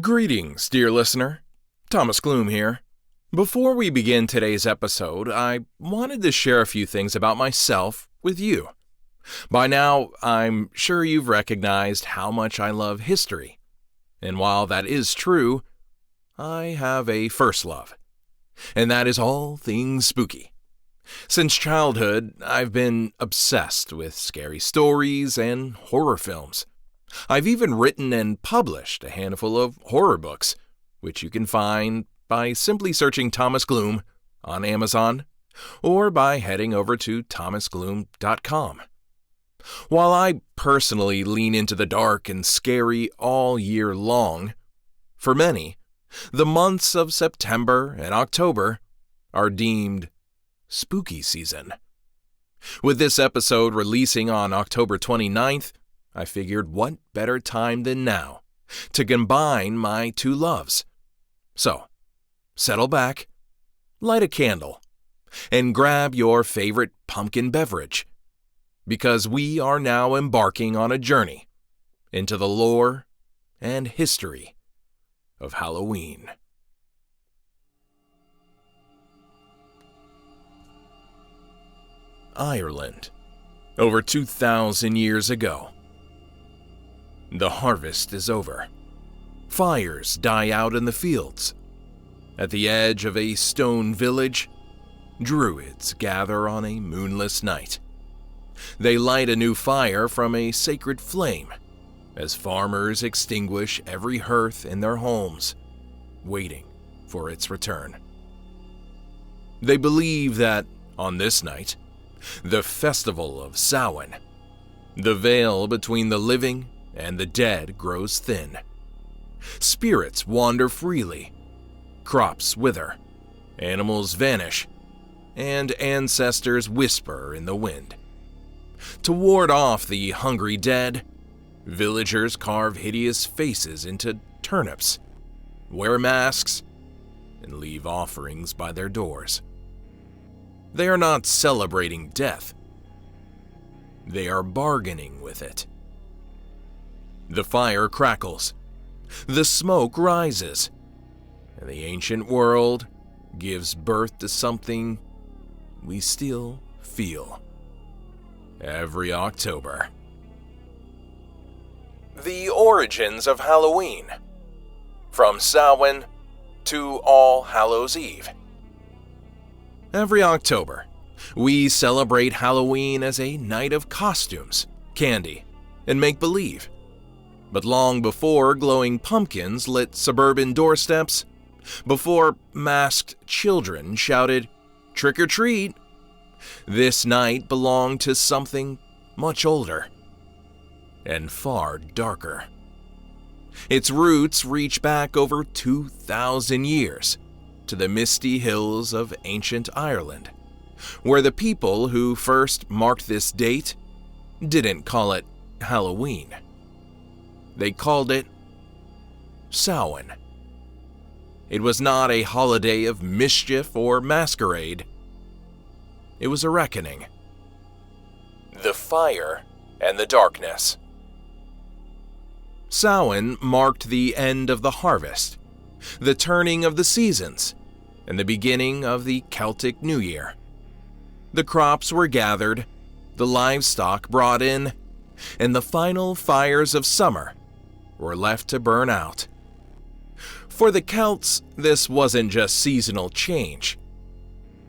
Greetings, dear listener. Thomas Gloom here. Before we begin today's episode, I wanted to share a few things about myself with you. By now, I'm sure you've recognized how much I love history. And while that is true, I have a first love, and that is all things spooky. Since childhood, I've been obsessed with scary stories and horror films. I've even written and published a handful of horror books, which you can find by simply searching Thomas Gloom on Amazon or by heading over to thomasgloom.com. While I personally lean into the dark and scary all year long, for many, the months of September and October are deemed spooky season. With this episode releasing on October 29th, I figured what better time than now to combine my two loves. So, settle back, light a candle, and grab your favorite pumpkin beverage, because we are now embarking on a journey into the lore and history of Halloween. Ireland, over 2,000 years ago. The harvest is over. Fires die out in the fields. At the edge of a stone village, druids gather on a moonless night. They light a new fire from a sacred flame as farmers extinguish every hearth in their homes, waiting for its return. They believe that on this night, the festival of Samhain, the veil between the living and the dead grows thin. Spirits wander freely, crops wither, animals vanish, and ancestors whisper in the wind. To ward off the hungry dead, villagers carve hideous faces into turnips, wear masks, and leave offerings by their doors. They are not celebrating death. They are bargaining with it. The fire crackles, the smoke rises, and the ancient world gives birth to something we still feel every October. The origins of Halloween, from Samhain to All Hallows Eve. Every October, we celebrate Halloween as a night of costumes, candy, and make-believe. But long before glowing pumpkins lit suburban doorsteps, before masked children shouted, "Trick or treat," this night belonged to something much older and far darker. Its roots reach back over 2,000 years to the misty hills of ancient Ireland, where the people who first marked this date didn't call it Halloween. They called it Samhain. It was not a holiday of mischief or masquerade. It was a reckoning. The fire and the darkness. Samhain marked the end of the harvest, the turning of the seasons, and the beginning of the Celtic New Year. The crops were gathered, the livestock brought in, and the final fires of summer were left to burn out. For the Celts, this wasn't just seasonal change.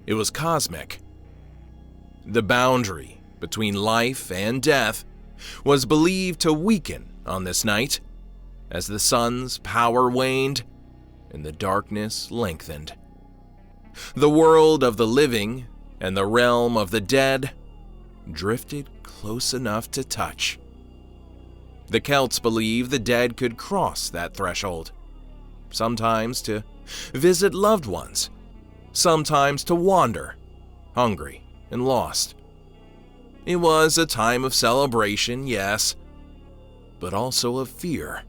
It was cosmic. The boundary between life and death was believed to weaken on this night as the sun's power waned and the darkness lengthened. The world of the living and the realm of the dead drifted close enough to touch. The Celts believed the dead could cross that threshold, sometimes to visit loved ones, sometimes to wander, hungry and lost. It was a time of celebration, yes, but also of fear.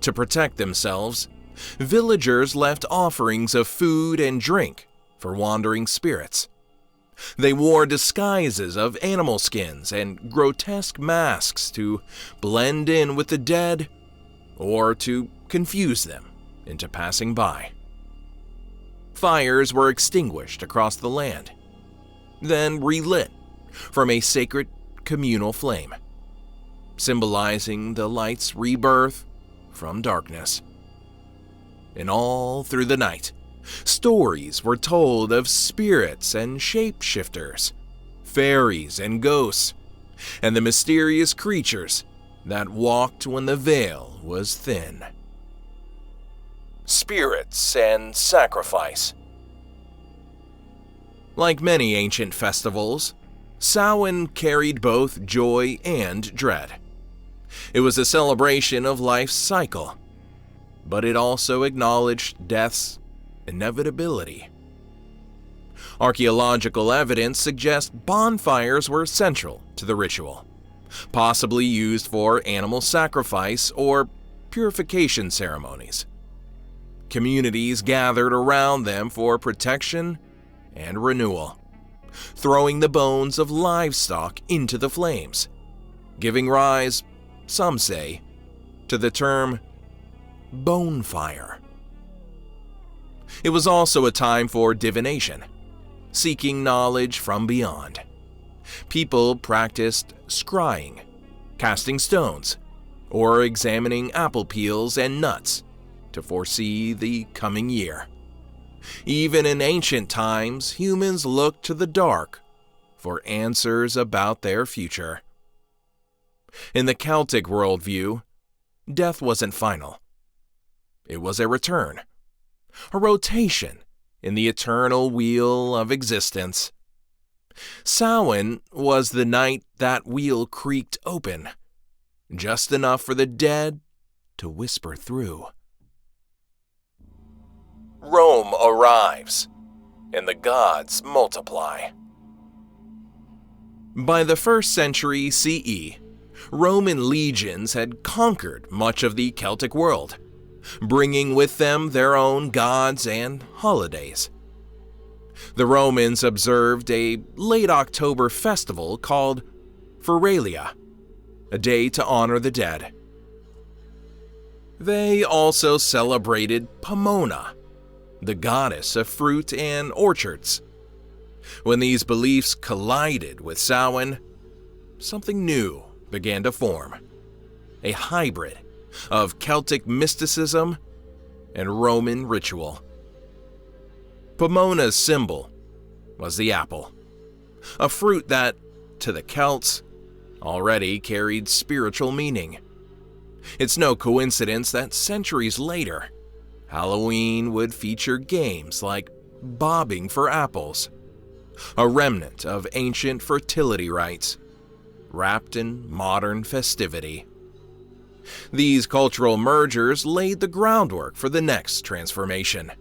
To protect themselves, villagers left offerings of food and drink for wandering spirits. They wore disguises of animal skins and grotesque masks to blend in with the dead or to confuse them into passing by. Fires were extinguished across the land, then relit from a sacred communal flame, symbolizing the light's rebirth from darkness. And all through the night, stories were told of spirits and shapeshifters, fairies and ghosts, and the mysterious creatures that walked when the veil was thin. Spirits and sacrifice. Like many ancient festivals, Samhain carried both joy and dread. It was a celebration of life's cycle, but it also acknowledged death's inevitability. Archaeological evidence suggests bonfires were central to the ritual, possibly used for animal sacrifice or purification ceremonies. Communities gathered around them for protection and renewal, throwing the bones of livestock into the flames, giving rise, some say, to the term bonefire. It was also a time for divination, seeking knowledge from beyond. People practiced scrying, casting stones, or examining apple peels and nuts to foresee the coming year. Even in ancient times, humans looked to the dark for answers about their future. In the Celtic worldview, death wasn't final. It was a return, a rotation in the eternal wheel of existence. Samhain was the night that wheel creaked open, just enough for the dead to whisper through. Rome arrives, and the gods multiply. By the 1st century CE, Roman legions had conquered much of the Celtic world, bringing with them their own gods and holidays. The Romans observed a late October festival called Feralia, a day to honor the dead. They also celebrated Pomona, the goddess of fruit and orchards. When these beliefs collided with Samhain, something new began to form, a hybrid of Celtic mysticism and Roman ritual. Pomona's symbol was the apple, a fruit that, to the Celts, already carried spiritual meaning. It's no coincidence that centuries later, Halloween would feature games like bobbing for apples, a remnant of ancient fertility rites, wrapped in modern festivity. These cultural mergers laid the groundwork for the next transformation,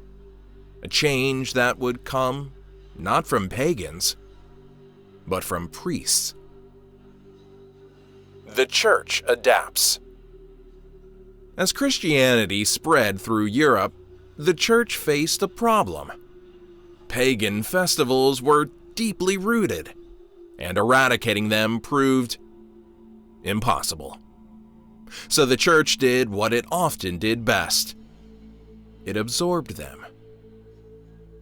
a change that would come not from pagans, but from priests. The Church adapts. As Christianity spread through Europe, the Church faced a problem. Pagan festivals were deeply rooted, and eradicating them proved impossible. So the Church did what it often did best. It absorbed them.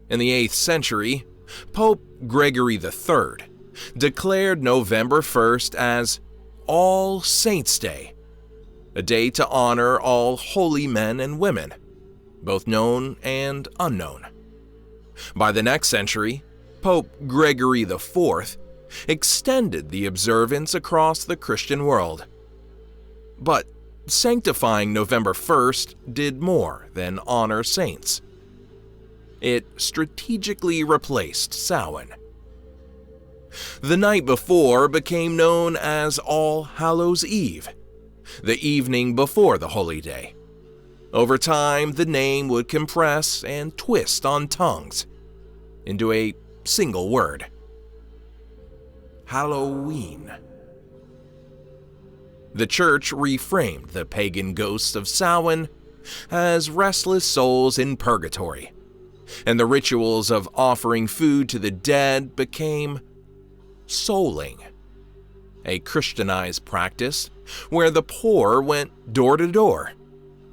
In the 8th century, Pope Gregory III declared November 1st as All Saints' Day, a day to honor all holy men and women, both known and unknown. By the next century, Pope Gregory IV extended the observance across the Christian world. But sanctifying November 1st did more than honor saints. It strategically replaced Samhain. The night before became known as All Hallows Eve, the evening before the holy day. Over time, the name would compress and twist on tongues into a single word: Halloween. The Church reframed the pagan ghosts of Samhain as restless souls in purgatory, and the rituals of offering food to the dead became souling, a Christianized practice where the poor went door to door,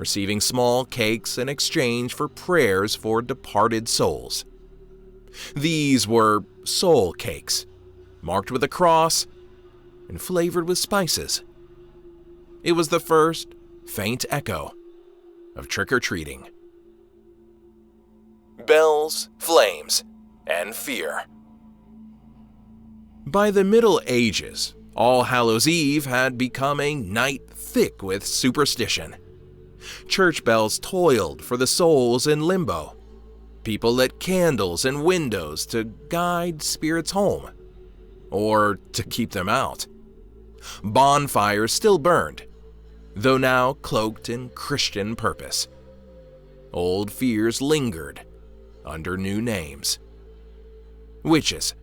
receiving small cakes in exchange for prayers for departed souls. These were soul cakes, marked with a cross and flavored with spices. It was the first faint echo of trick-or-treating. Bells, flames, and fear. By the Middle Ages, All Hallows Eve had become a night thick with superstition. Church bells tolled for the souls in limbo. People lit candles in windows to guide spirits home, or to keep them out. Bonfires still burned, though now cloaked in Christian purpose. Old fears lingered under new names. Witches,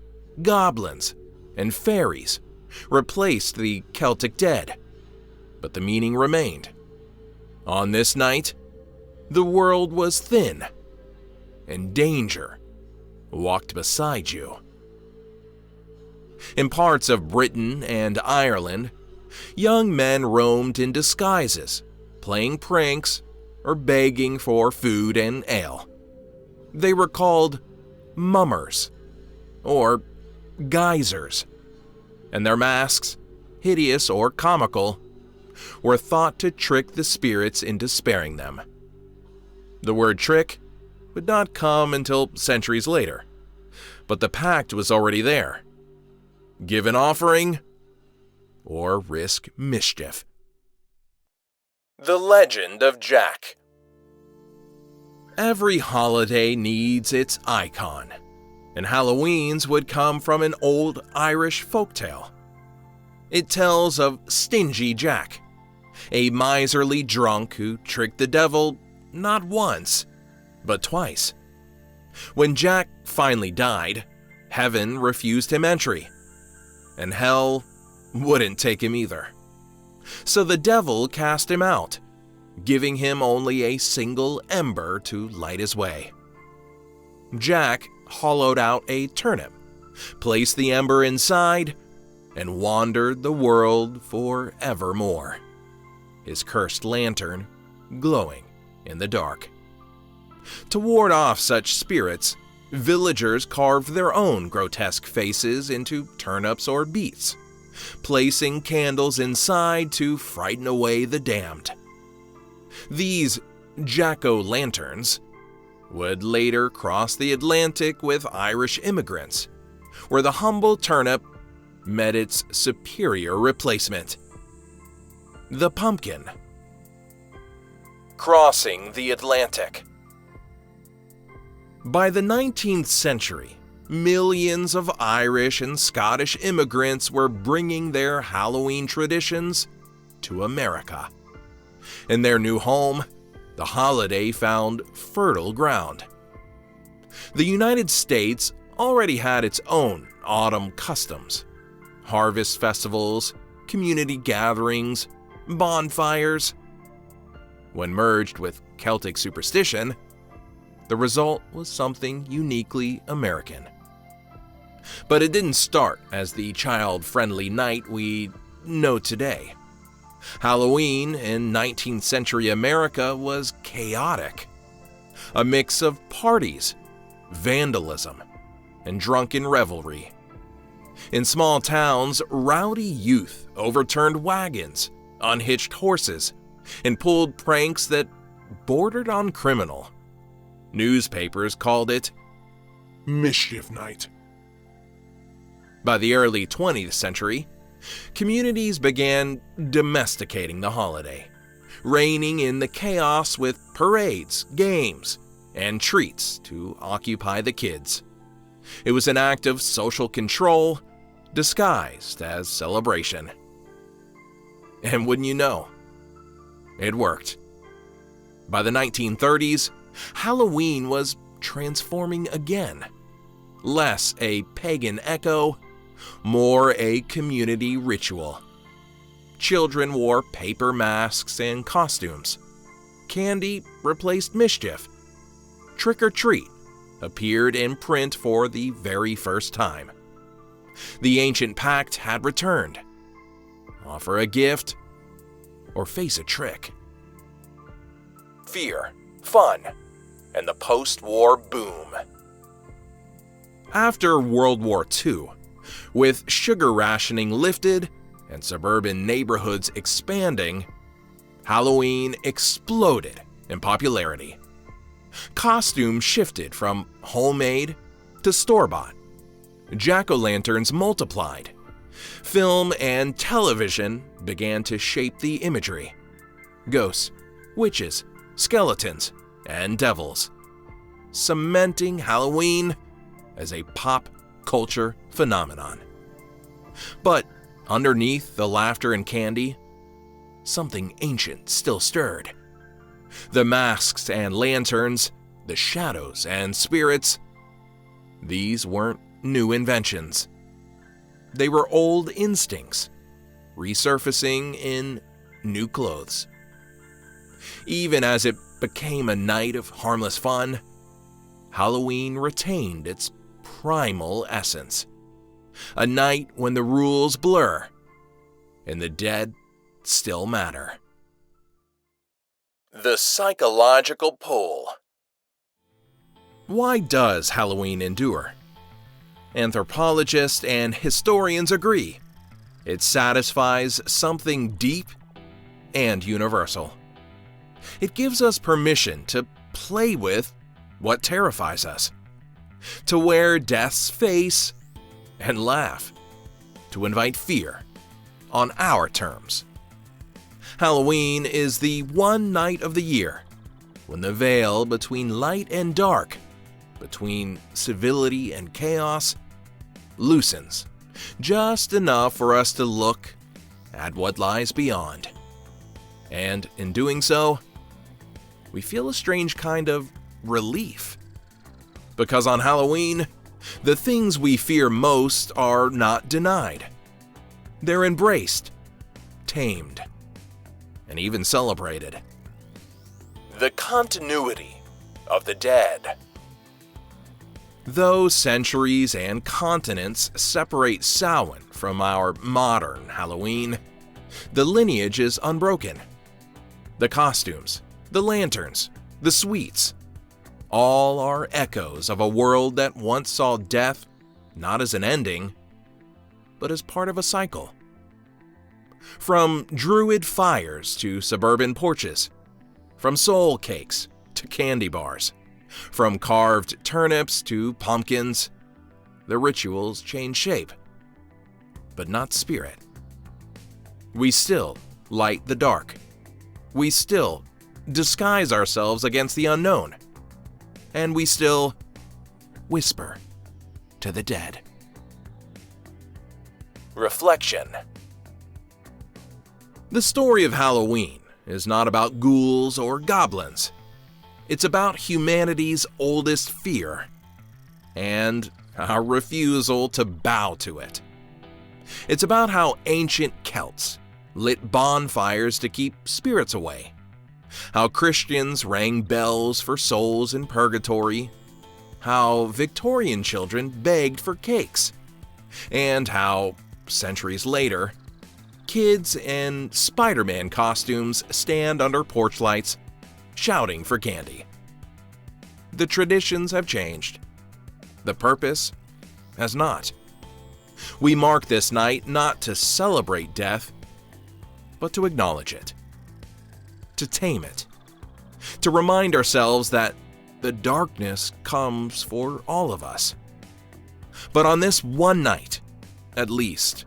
goblins, and fairies replaced the Celtic dead, but the meaning remained. On this night, the world was thin, and danger walked beside you. In parts of Britain and Ireland, young men roamed in disguises, playing pranks or begging for food and ale. They were called mummers or geysers, and their masks, hideous or comical, were thought to trick the spirits into sparing them. The word trick would not come until centuries later, but the pact was already there. Give an offering or risk mischief. The Legend of Jack. Every holiday needs its icon, and Halloween's would come from an old Irish folktale. It tells of Stingy Jack, a miserly drunk who tricked the devil not once, but twice. When Jack finally died, heaven refused him entry, and hell wouldn't take him either. So the devil cast him out, giving him only a single ember to light his way. Jack hollowed out a turnip, placed the ember inside, and wandered the world forevermore, his cursed lantern glowing in the dark. To ward off such spirits, villagers carved their own grotesque faces into turnips or beets, placing candles inside to frighten away the damned. These jack-o'-lanterns would later cross the Atlantic with Irish immigrants, where the humble turnip met its superior replacement, the pumpkin. Crossing the Atlantic. By the 19th century, millions of Irish and Scottish immigrants were bringing their Halloween traditions to America. In their new home, the holiday found fertile ground. The United States already had its own autumn customs: harvest festivals, community gatherings, bonfires. When merged with Celtic superstition, the result was something uniquely American. But it didn't start as the child-friendly night we know today. Halloween in 19th century America was chaotic. A mix of parties, vandalism, and drunken revelry. In small towns, rowdy youth overturned wagons, unhitched horses, and pulled pranks that bordered on criminal. Newspapers called it Mischief Night. By the early 20th century, communities began domesticating the holiday, reigning in the chaos with parades, games, and treats to occupy the kids. It was an act of social control disguised as celebration. And wouldn't you know, it worked. By the 1930s, Halloween was transforming again. Less a pagan echo, more a community ritual. Children wore paper masks and costumes. Candy replaced mischief. Trick or treat appeared in print for the very first time. The ancient pact had returned. Offer a gift or face a trick. fear, fun, and the post-war boom. After World War II, with sugar rationing lifted and suburban neighborhoods expanding, Halloween exploded in popularity. Costumes shifted from homemade to store-bought. Jack-o'-lanterns multiplied. Film and television began to shape the imagery. Ghosts, witches, skeletons, and devils, cementing Halloween as a pop culture phenomenon. But underneath the laughter and candy, something ancient still stirred. The masks and lanterns, the shadows and spirits, these weren't new inventions. They were old instincts, resurfacing in new clothes. Even as it became a night of harmless fun, Halloween retained its primal essence. A night when the rules blur and the dead still matter. The psychological pull. Why does Halloween endure? Anthropologists and historians agree. It satisfies something deep and universal. It gives us permission to play with what terrifies us, to wear death's face and laugh, to invite fear on our terms. Halloween is the one night of the year when the veil between light and dark, between civility and chaos, loosens just enough for us to look at what lies beyond. And in doing so, we feel a strange kind of relief. Because on Halloween, the things we fear most are not denied. They're embraced, tamed, and even celebrated. The continuity of the dead. Though centuries and continents separate Samhain from our modern Halloween, the lineage is unbroken. The costumes, the lanterns, the sweets, all are echoes of a world that once saw death not as an ending, but as part of a cycle. From druid fires to suburban porches, from soul cakes to candy bars, from carved turnips to pumpkins, the rituals change shape, but not spirit. We still light the dark. We still disguise ourselves against the unknown. And we still whisper to the dead. Reflection. The story of Halloween is not about ghouls or goblins. It's about humanity's oldest fear and our refusal to bow to it. It's about how ancient Celts lit bonfires to keep spirits away, how Christians rang bells for souls in purgatory, how Victorian children begged for cakes, and how, centuries later, kids in Spider-Man costumes stand under porch lights, shouting for candy. The traditions have changed. The purpose has not. We mark this night not to celebrate death, but to acknowledge it, to tame it, to remind ourselves that the darkness comes for all of us. But on this one night, at least,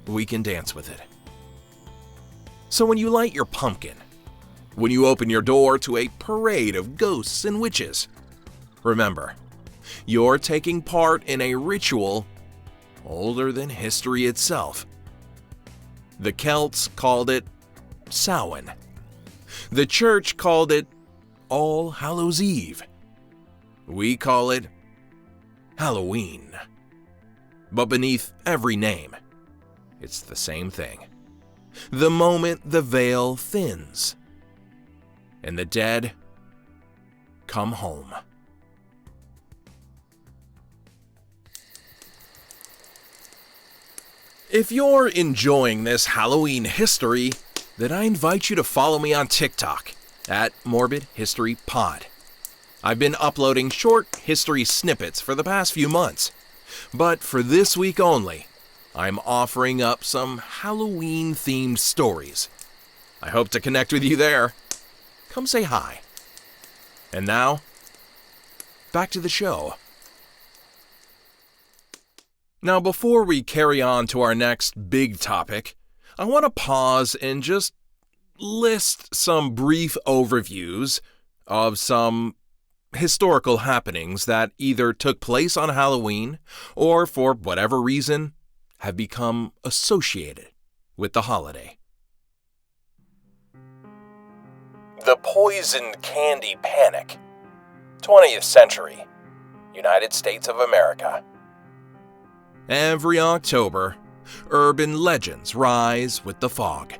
we can dance with it. So when you light your pumpkin, when you open your door to a parade of ghosts and witches, remember, you're taking part in a ritual older than history itself. The Celts called it Samhain. The church called it All Hallows Eve. We call it Halloween. But beneath every name, it's the same thing. The moment the veil thins and the dead come home. If you're enjoying this Halloween history, then I invite you to follow me on TikTok at Morbid History Pod. I've been uploading short history snippets for the past few months, but for this week only, I'm offering up some Halloween-themed stories. I hope to connect with you there. Come say hi. And now, back to the show. Now, before we carry on to our next big topic, I want to pause and just list some brief overviews of some historical happenings that either took place on Halloween or, for whatever reason, have become associated with the holiday. The Poison Candy Panic, 20th century, United States of America. Every October, urban legends rise with the fog.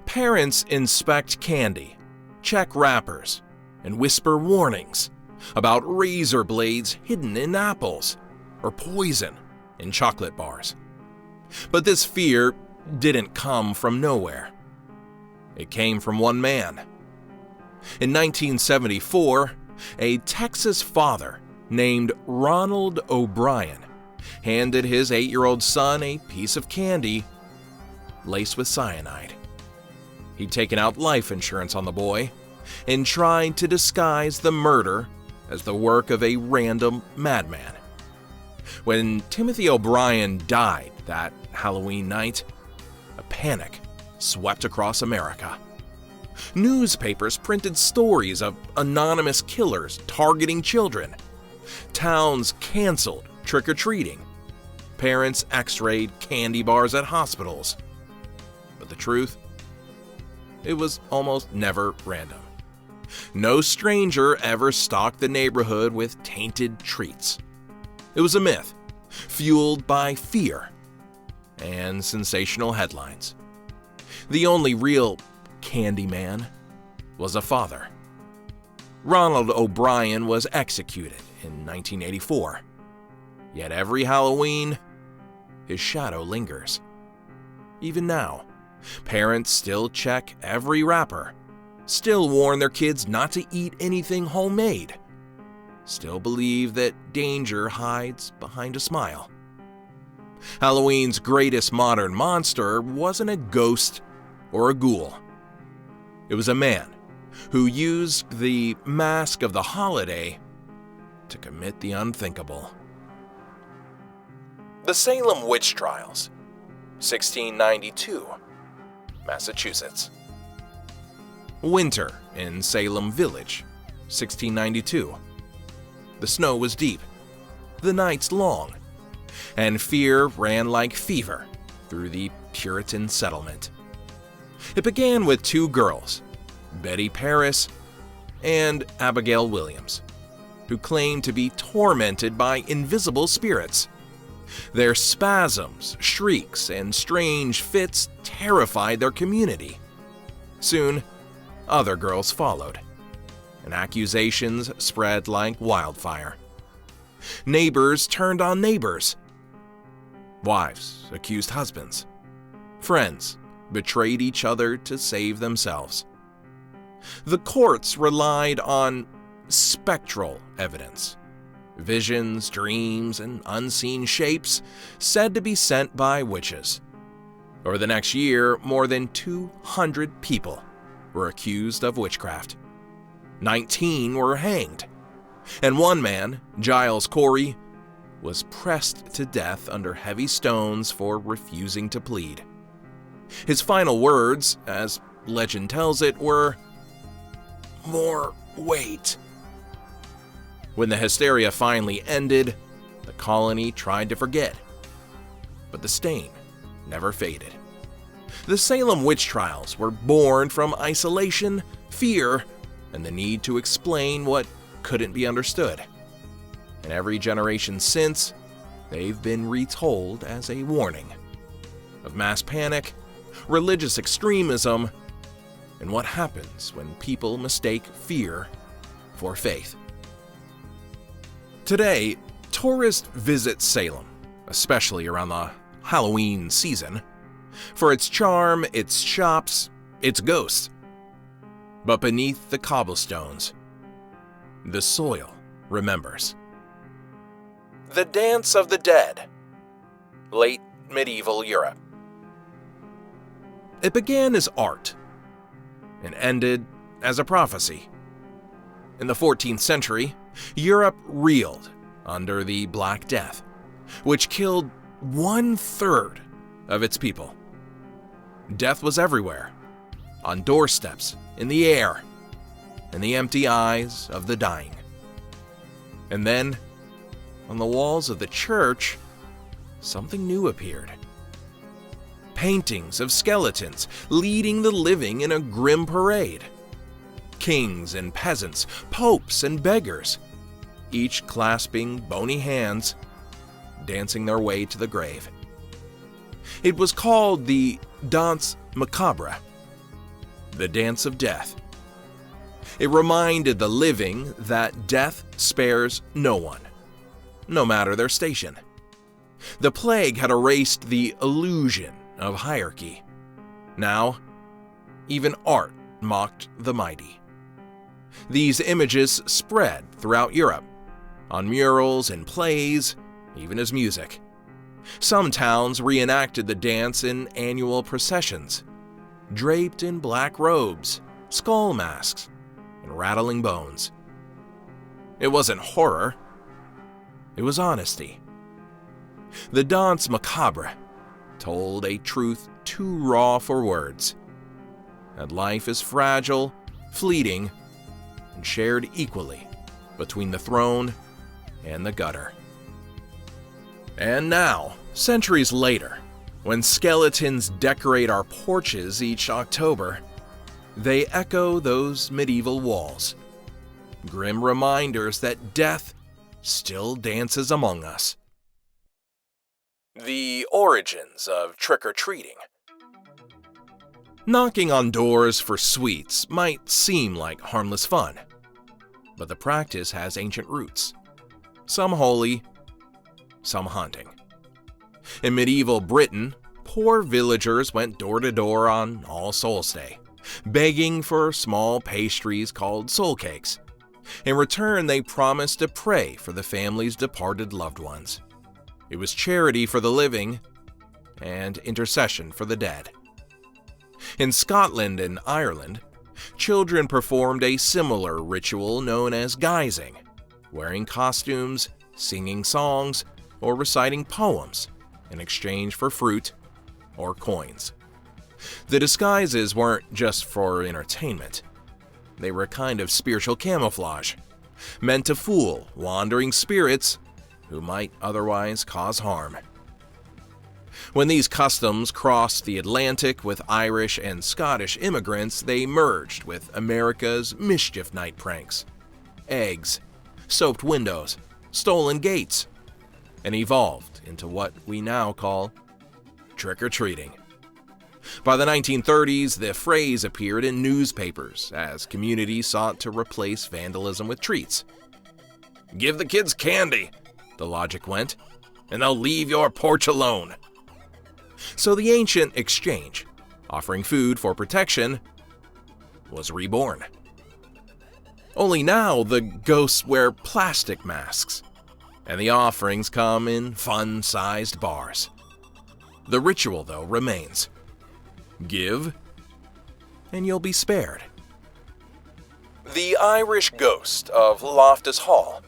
Parents inspect candy, check wrappers, and whisper warnings about razor blades hidden in apples or poison in chocolate bars. But this fear didn't come from nowhere. It came from one man. In 1974, a Texas father named Ronald O'Brien handed his 8-year-old son a piece of candy laced with cyanide. He'd taken out life insurance on the boy and tried to disguise the murder as the work of a random madman. When Timothy O'Brien died that Halloween night, a panic swept across America. Newspapers printed stories of anonymous killers targeting children. Towns canceled trick-or-treating. Parents x-rayed candy bars at hospitals. But the truth? It was almost never random. No stranger ever stalked the neighborhood with tainted treats. It was a myth, fueled by fear and sensational headlines. The only real Candyman was a father. Ronald O'Brien was executed in 1984. Yet every Halloween, his shadow lingers. Even now, parents still check every wrapper, still warn their kids not to eat anything homemade, still believe that danger hides behind a smile. Halloween's greatest modern monster wasn't a ghost or a ghoul. It was a man who used the mask of the holiday to commit the unthinkable. The Salem Witch Trials, 1692, Massachusetts. Winter in Salem Village, 1692. The snow was deep, the nights long, and fear ran like fever through the Puritan settlement. It began with 2 girls, Betty Paris and Abigail Williams, who claimed to be tormented by invisible spirits. Their spasms, shrieks, and strange fits terrified their community. Soon, other girls followed, and accusations spread like wildfire. Neighbors turned on neighbors. Wives accused husbands. Friends betrayed each other to save themselves. The courts relied on spectral evidence. Visions, dreams, and unseen shapes said to be sent by witches. Over the next year, more than 200 people were accused of witchcraft. 19 were hanged, and one man, Giles Corey, was pressed to death under heavy stones for refusing to plead. His final words, as legend tells it, were, "More weight." When the hysteria finally ended, the colony tried to forget, but the stain never faded. The Salem witch trials were born from isolation, fear, and the need to explain what couldn't be understood. And every generation since, they've been retold as a warning of mass panic, religious extremism, and what happens when people mistake fear for faith. Today, tourists visit Salem, especially around the Halloween season, for its charm, its shops, its ghosts. But beneath the cobblestones, the soil remembers. The Dance of the Dead, late medieval Europe. It began as art and ended as a prophecy. In the 14th century, Europe reeled under the Black Death, which killed 1/3 of its people. Death was everywhere, on doorsteps, in the air, in the empty eyes of the dying. And then, on the walls of the church, something new appeared. Paintings of skeletons leading the living in a grim parade. Kings and peasants, popes and beggars, each clasping bony hands, dancing their way to the grave. It was called the Danse Macabre, the Dance of Death. It reminded the living that death spares no one, no matter their station. The plague had erased the illusion of hierarchy. Now, even art mocked the mighty. These images spread throughout Europe, on murals and plays, even as music. Some towns reenacted the dance in annual processions, draped in black robes, skull masks, and rattling bones. It wasn't horror, it was honesty. The Danse Macabre told a truth too raw for words, that life is fragile, fleeting, and shared equally between the throne and the gutter. And now, centuries later, when skeletons decorate our porches each October, they echo those medieval walls, grim reminders that death still dances among us. The origins of trick-or-treating. Knocking on doors for sweets might seem like harmless fun, but the practice has ancient roots, some holy, some haunting. In medieval Britain, poor villagers went door to door on All Souls' Day, begging for small pastries called soul cakes. In return, they promised to pray for the family's departed loved ones. It was charity for the living and intercession for the dead. In Scotland and Ireland, children performed a similar ritual known as guising, wearing costumes, singing songs, or reciting poems in exchange for fruit or coins. The disguises weren't just for entertainment. They were a kind of spiritual camouflage, meant to fool wandering spirits who might otherwise cause harm. When these customs crossed the Atlantic with Irish and Scottish immigrants, they merged with America's mischief night pranks, eggs, soaked windows, stolen gates, and evolved into what we now call trick-or-treating. By the 1930s, the phrase appeared in newspapers as communities sought to replace vandalism with treats. "Give the kids candy," the logic went, "and they'll leave your porch alone." So the ancient exchange, offering food for protection, was reborn. Only now the ghosts wear plastic masks, and the offerings come in fun-sized bars. The ritual, though, remains. Give, and you'll be spared. The Irish Ghost of Loftus Hall,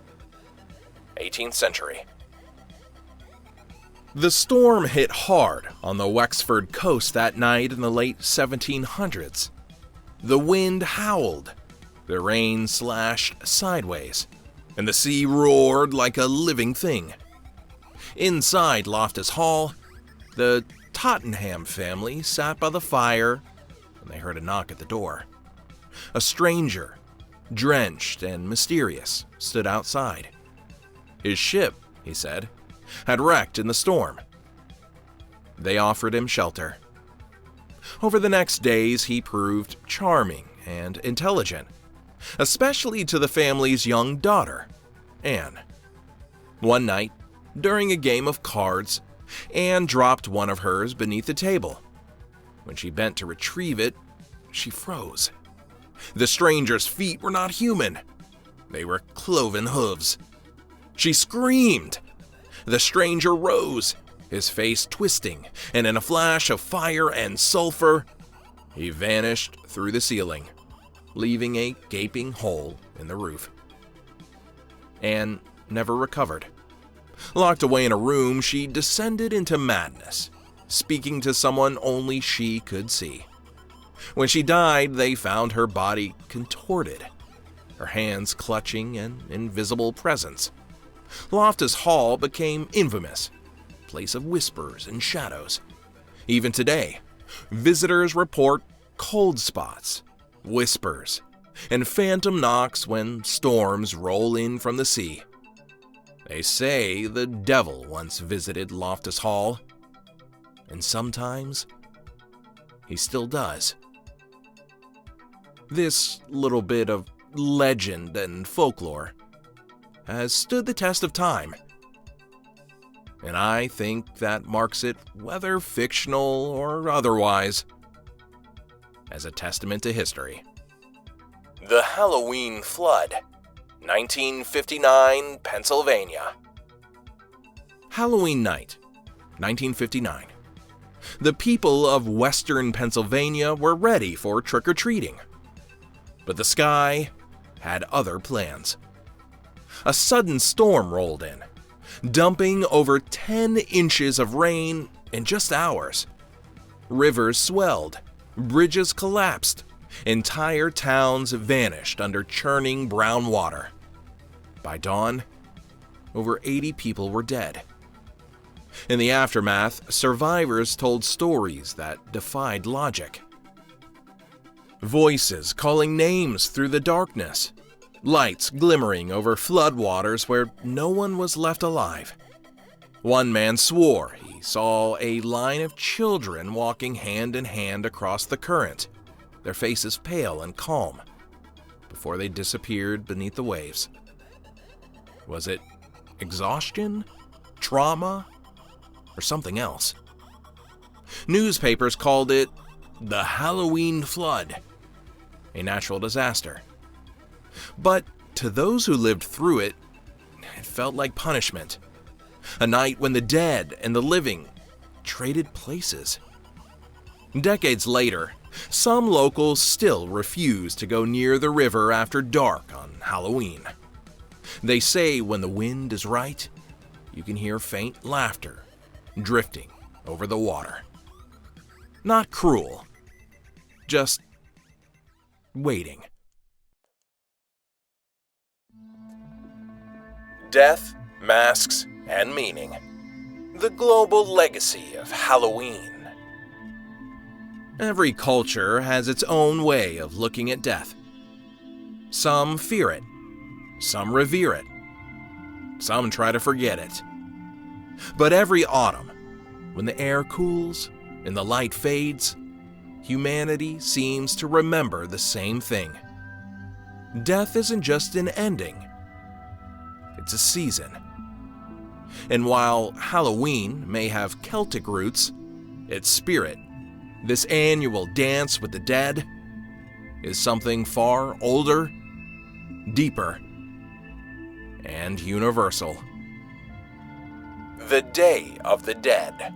18th century. The storm hit hard on the Wexford coast that night in the late 1700s. The wind howled, the rain slashed sideways, and the sea roared like a living thing. Inside Loftus Hall, the Tottenham family sat by the fire when they heard a knock at the door. A stranger, drenched and mysterious, stood outside. His ship, he said, had wrecked in the storm. They offered him shelter. Over the next days, he proved charming and intelligent, especially to the family's young daughter, Anne. One night, during a game of cards, Anne dropped one of hers beneath the table. When she bent to retrieve it, she froze. The stranger's feet were not human. They were cloven hooves. She screamed. The stranger rose, his face twisting, and in a flash of fire and sulfur, he vanished through the ceiling, leaving a gaping hole in the roof. Anne never recovered. Locked away in a room, she descended into madness, speaking to someone only she could see. When she died, they found her body contorted, her hands clutching an invisible presence. Loftus Hall became infamous, a place of whispers and shadows. Even today, visitors report cold spots, whispers, and phantom knocks when storms roll in from the sea. They say the devil once visited Loftus Hall, and sometimes he still does. This little bit of legend and folklore has stood the test of time, and I think that marks it, whether fictional or otherwise, as a testament to history. The Halloween Flood, 1959, Pennsylvania. Halloween night, 1959. The people of western Pennsylvania were ready for trick-or-treating, but the sky had other plans. A sudden storm rolled in, dumping over 10 inches of rain in just hours. Rivers swelled, bridges collapsed, entire towns vanished under churning brown water. By dawn, over 80 people were dead. In the aftermath, survivors told stories that defied logic. Voices calling names through the darkness, lights glimmering over floodwaters where no one was left alive. One man swore he saw a line of children walking hand in hand across the current, their faces pale and calm, before they disappeared beneath the waves. Was it exhaustion, trauma, or something else? Newspapers called it the Halloween Flood, a natural disaster. But to those who lived through it, it felt like punishment. A night when the dead and the living traded places. Decades later, some locals still refuse to go near the river after dark on Halloween. They say when the wind is right, you can hear faint laughter drifting over the water. Not cruel, just waiting. Death, masks, and meaning. The global legacy of Halloween. Every culture has its own way of looking at death. Some fear it, some revere it, some try to forget it. But every autumn, when the air cools and the light fades, humanity seems to remember the same thing. Death isn't just an ending, it's a season. And while Halloween may have Celtic roots, its spirit, this annual dance with the dead, is something far older, deeper, and universal. The Day of the Dead.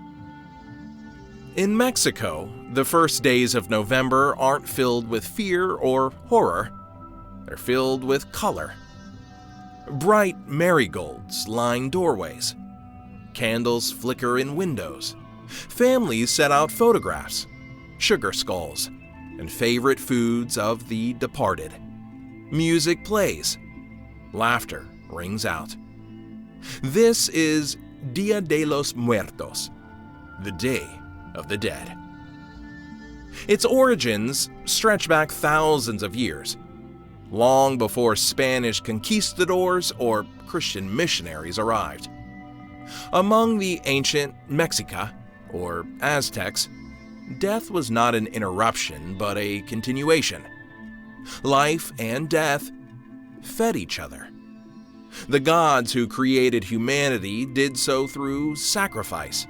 In Mexico, the first days of November aren't filled with fear or horror. They're filled with color. Bright marigolds line doorways. Candles flicker in windows. Families set out photographs, sugar skulls, and favorite foods of the departed. Music plays. Laughter rings out. This is Dia de los Muertos, the Day of the Dead. Its origins stretch back thousands of years, long before Spanish conquistadors or Christian missionaries arrived. Among the ancient Mexica, or Aztecs, death was not an interruption but a continuation. Life and death fed each other. The gods who created humanity did so through sacrifice,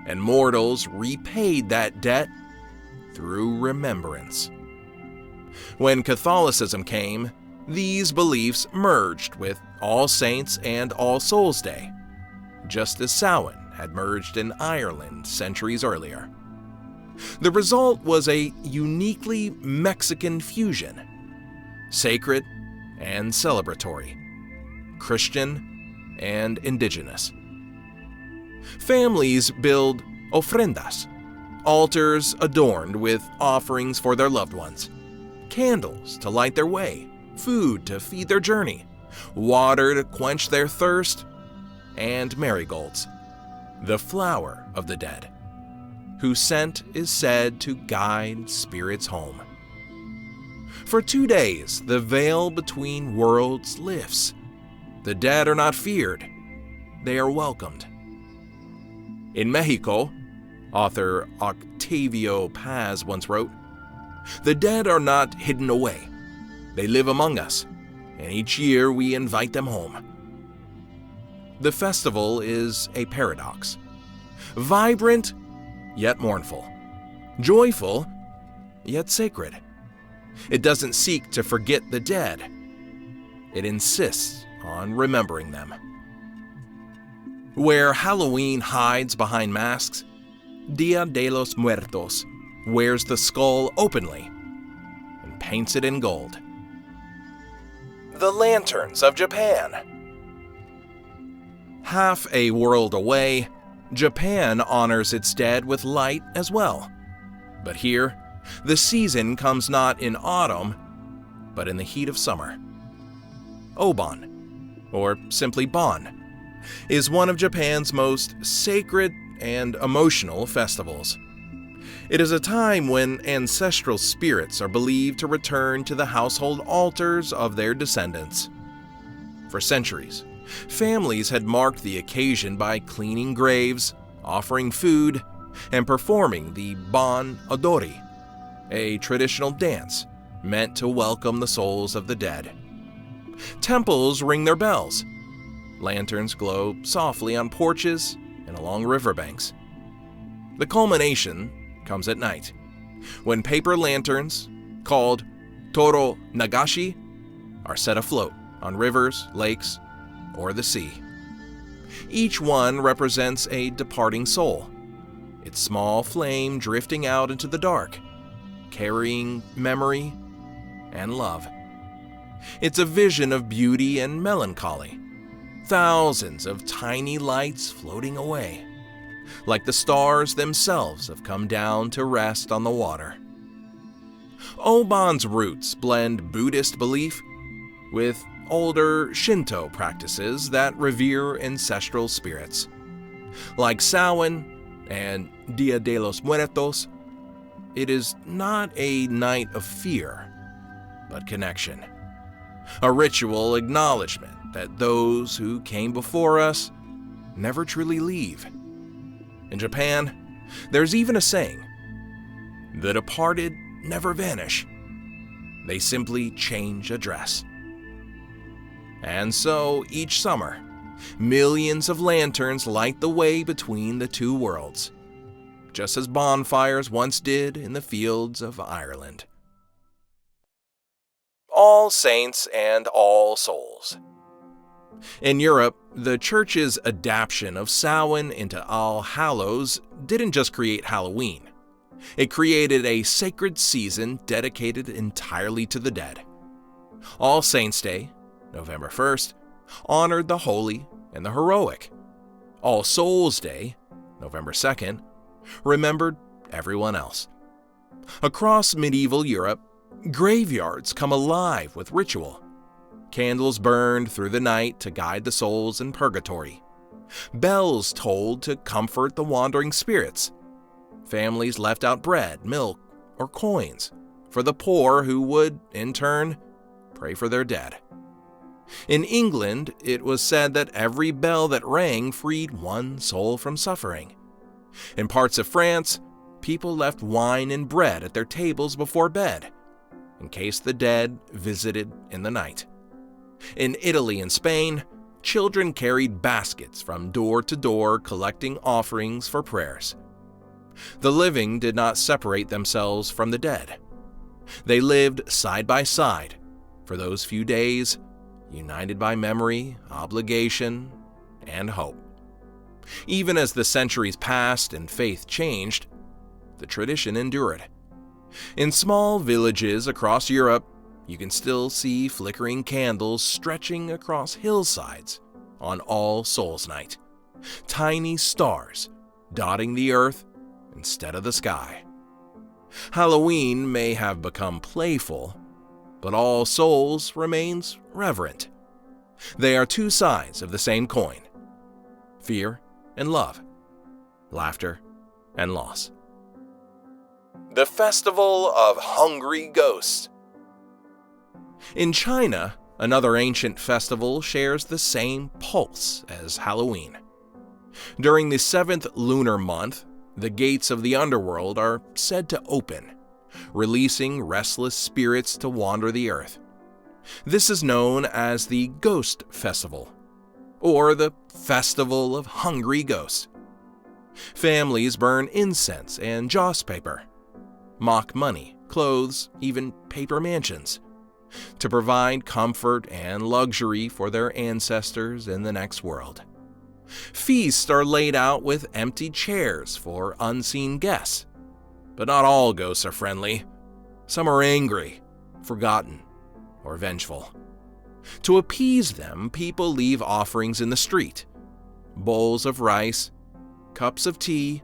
and mortals repaid that debt through remembrance. When Catholicism came, these beliefs merged with All Saints and All Souls Day, just as Samhain had merged in Ireland centuries earlier. The result was a uniquely Mexican fusion, sacred and celebratory, Christian and indigenous. Families build ofrendas, altars adorned with offerings for their loved ones, candles to light their way, food to feed their journey, water to quench their thirst, and marigolds, the flower of the dead, whose scent is said to guide spirits home. For 2 days, the veil between worlds lifts. The dead are not feared, they are welcomed. In Mexico, author Octavio Paz once wrote, "The dead are not hidden away. They live among us, and each year we invite them home." The festival is a paradox. Vibrant, yet mournful. Joyful, yet sacred. It doesn't seek to forget the dead. It insists on remembering them. Where Halloween hides behind masks, Dia de los Muertos wears the skull openly and paints it in gold. The Lanterns of Japan. Half a world away, Japan honors its dead with light as well. But here, the season comes not in autumn, but in the heat of summer. Obon, or simply Bon, is one of Japan's most sacred and emotional festivals. It is a time when ancestral spirits are believed to return to the household altars of their descendants. For centuries, families had marked the occasion by cleaning graves, offering food, and performing the Bon Odori, a traditional dance meant to welcome the souls of the dead. Temples ring their bells. Lanterns glow softly on porches and along riverbanks. The culmination comes at night, when paper lanterns, called Toro Nagashi, are set afloat on rivers, lakes, or the sea. Each one represents a departing soul, its small flame drifting out into the dark, carrying memory and love. It's a vision of beauty and melancholy, thousands of tiny lights floating away, like the stars themselves have come down to rest on the water. Obon's roots blend Buddhist belief with older Shinto practices that revere ancestral spirits. Like Samhain and Dia de los Muertos, it is not a night of fear, but connection. A ritual acknowledgement that those who came before us never truly leave. In Japan, there's even a saying, "The departed never vanish. They simply change address." And so, each summer, millions of lanterns light the way between the two worlds, just as bonfires once did in the fields of Ireland. All Saints and All Souls. In Europe, the Church's adaptation of Samhain into All Hallows didn't just create Halloween. It created a sacred season dedicated entirely to the dead. All Saints' Day, November 1st, honored the holy and the heroic. All Souls' Day, November 2nd, remembered everyone else. Across medieval Europe, graveyards come alive with ritual. Candles burned through the night to guide the souls in purgatory. Bells tolled to comfort the wandering spirits. Families left out bread, milk, or coins for the poor who would, in turn, pray for their dead. In England, it was said that every bell that rang freed one soul from suffering. In parts of France, people left wine and bread at their tables before bed, in case the dead visited in the night. In Italy and Spain, children carried baskets from door to door collecting offerings for prayers. The living did not separate themselves from the dead. They lived side by side for those few days, united by memory, obligation, and hope. Even as the centuries passed and faith changed, the tradition endured. In small villages across Europe, you can still see flickering candles stretching across hillsides on All Souls Night, tiny stars dotting the earth instead of the sky. Halloween may have become playful, but All Souls remains reverent. They are two sides of the same coin: fear and love, laughter and loss. The Festival of Hungry Ghosts. In China, another ancient festival shares the same pulse as Halloween. During the 7th lunar month, the gates of the underworld are said to open, releasing restless spirits to wander the earth. This is known as the Ghost Festival, or the Festival of Hungry Ghosts. Families burn incense and joss paper, mock money, clothes, even paper mansions, to provide comfort and luxury for their ancestors in the next world. Feasts are laid out with empty chairs for unseen guests. But not all ghosts are friendly. Some are angry, forgotten, or vengeful. To appease them, people leave offerings in the street: bowls of rice, cups of tea,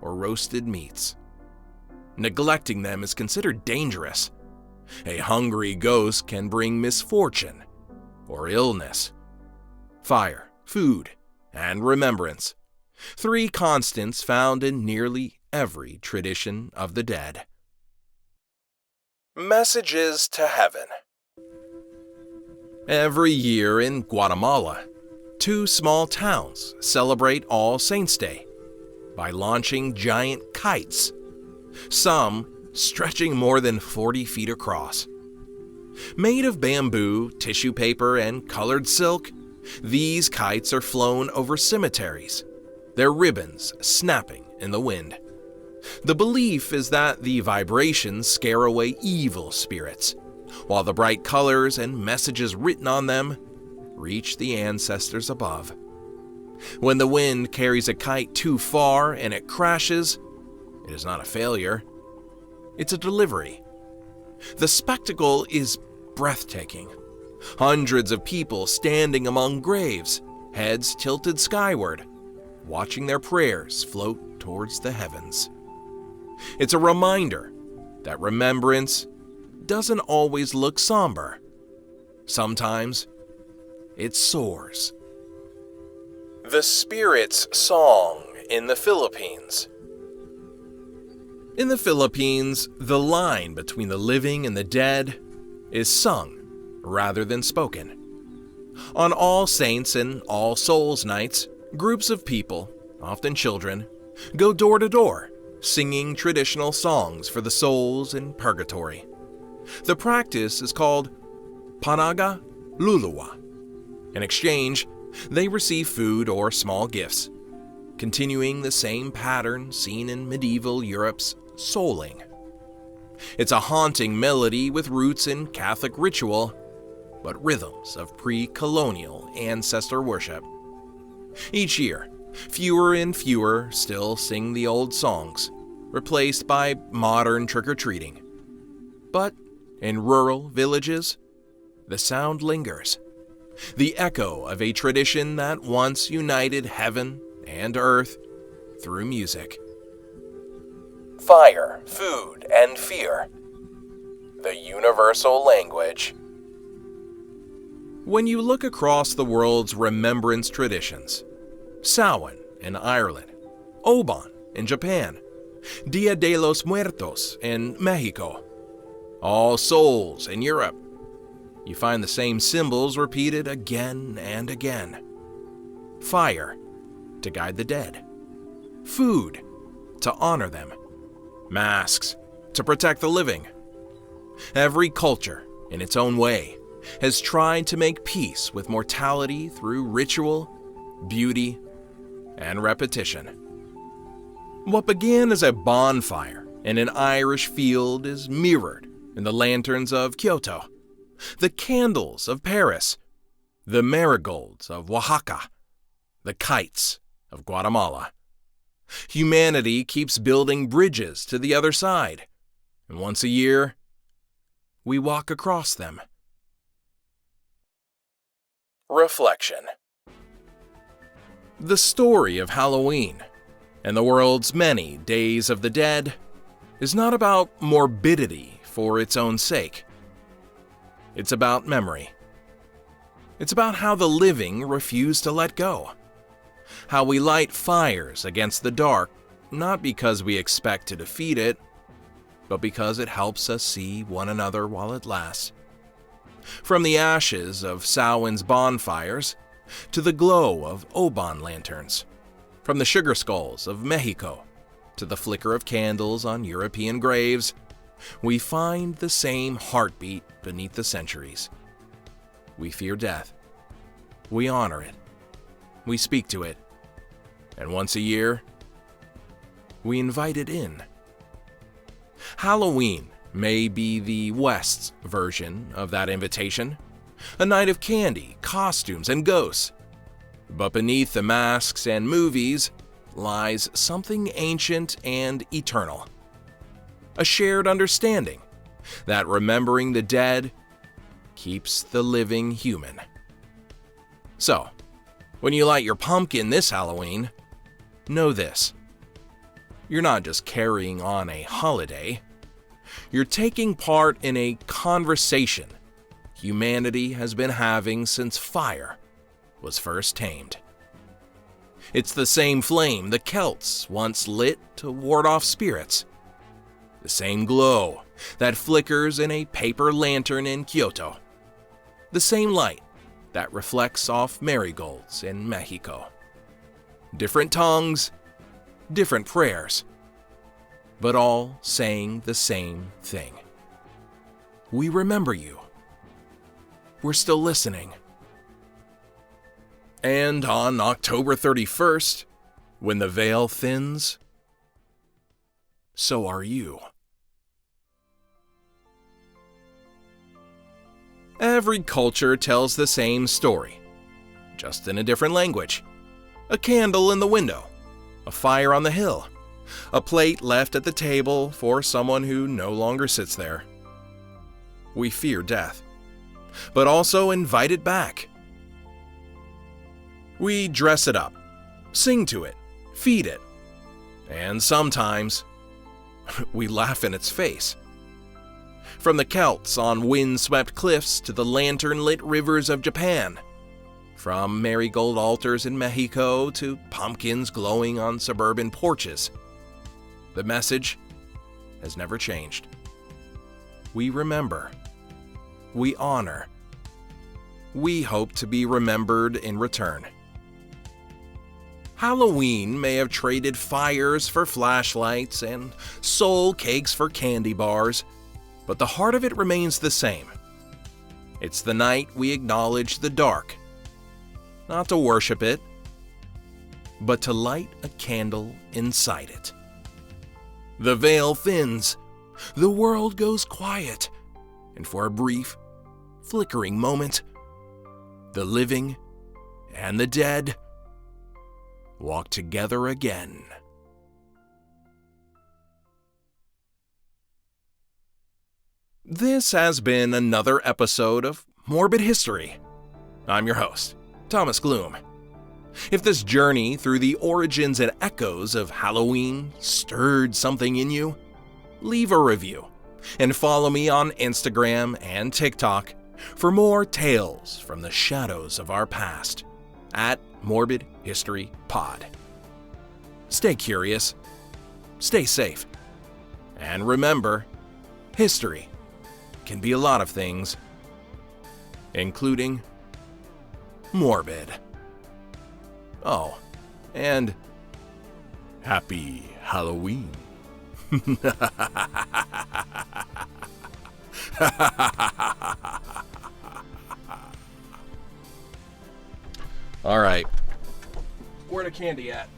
or roasted meats. Neglecting them is considered dangerous. A hungry ghost can bring misfortune or illness. Fire, food, and remembrance, 3 constants found in nearly every tradition of the dead. Messages to Heaven. Every year in Guatemala, 2 small towns celebrate All Saints' Day by launching giant kites, some stretching more than 40 feet across. Made of bamboo, tissue paper, and colored silk, these kites are flown over cemeteries, their ribbons snapping in the wind. The belief is that the vibrations scare away evil spirits, while the bright colors and messages written on them reach the ancestors above. When the wind carries a kite too far and it crashes, it is not a failure. It's a delivery. The spectacle is breathtaking. Hundreds of people standing among graves, heads tilted skyward, watching their prayers float towards the heavens. It's a reminder that remembrance doesn't always look somber. Sometimes it soars. The Spirit's Song in the Philippines. In the Philippines, the line between the living and the dead is sung rather than spoken. On All Saints and All Souls nights, groups of people, often children, go door to door, singing traditional songs for the souls in purgatory. The practice is called Panaga Luluwa. In exchange, they receive food or small gifts, continuing the same pattern seen in medieval Europe's souling. It's a haunting melody with roots in Catholic ritual, but rhythms of pre-colonial ancestor worship. Each year, fewer and fewer still sing the old songs, replaced by modern trick-or-treating. But in rural villages, the sound lingers, the echo of a tradition that once united heaven and earth through music. Fire, food, and fear. The universal language. When you look across the world's remembrance traditions, Samhain in Ireland, Oban in Japan, Dia de los Muertos in Mexico, All Souls in Europe, you find the same symbols repeated again and again. Fire, to guide the dead. Food, to honor them. Masks, to protect the living. Every culture, in its own way, has tried to make peace with mortality through ritual, beauty, and repetition. What began as a bonfire in an Irish field is mirrored and the lanterns of Kyoto, the candles of Paris, the marigolds of Oaxaca, the kites of Guatemala. Humanity keeps building bridges to the other side, and once a year, we walk across them. Reflection. The story of Halloween and the world's many Days of the Dead is not about morbidity for its own sake. It's about memory. It's about how the living refuse to let go. How we light fires against the dark, not because we expect to defeat it, but because it helps us see one another while it lasts. From the ashes of Samhain's bonfires to the glow of Oban lanterns, from the sugar skulls of Mexico to the flicker of candles on European graves, we find the same heartbeat beneath the centuries. We fear death. We honor it. We speak to it. And once a year, we invite it in. Halloween may be the West's version of that invitation, a night of candy, costumes, and ghosts. But beneath the masks and movies lies something ancient and eternal. A shared understanding that remembering the dead keeps the living human. So, when you light your pumpkin this Halloween, know this. You're not just carrying on a holiday. You're taking part in a conversation humanity has been having since fire was first tamed. It's the same flame the Celts once lit to ward off spirits. The same glow that flickers in a paper lantern in Kyoto. The same light that reflects off marigolds in Mexico. Different tongues, different prayers, but all saying the same thing. We remember you. We're still listening. And on October 31st, when the veil thins, so are you. Every culture tells the same story, just in a different language. A candle in the window, a fire on the hill, a plate left at the table for someone who no longer sits there. We fear death, but also invite it back. We dress it up, sing to it, feed it, and sometimes we laugh in its face. From the Celts on wind-swept cliffs to the lantern-lit rivers of Japan, from marigold altars in Mexico to pumpkins glowing on suburban porches, the message has never changed. We remember. We honor. We hope to be remembered in return. Halloween may have traded fires for flashlights and soul cakes for candy bars, but the heart of it remains the same. It's the night we acknowledge the dark, not to worship it, but to light a candle inside it. The veil thins, the world goes quiet, and for a brief, flickering moment, the living and the dead walk together again. This has been another episode of Morbid History. I'm your host, Thomas Gloom. If this journey through the origins and echoes of Halloween stirred something in you, leave a review and follow me on Instagram and TikTok for more tales from the shadows of our past at Morbid History Pod. Stay curious, stay safe, and remember, history can be a lot of things, including morbid. Oh, and happy Halloween. All right. Where the candy at?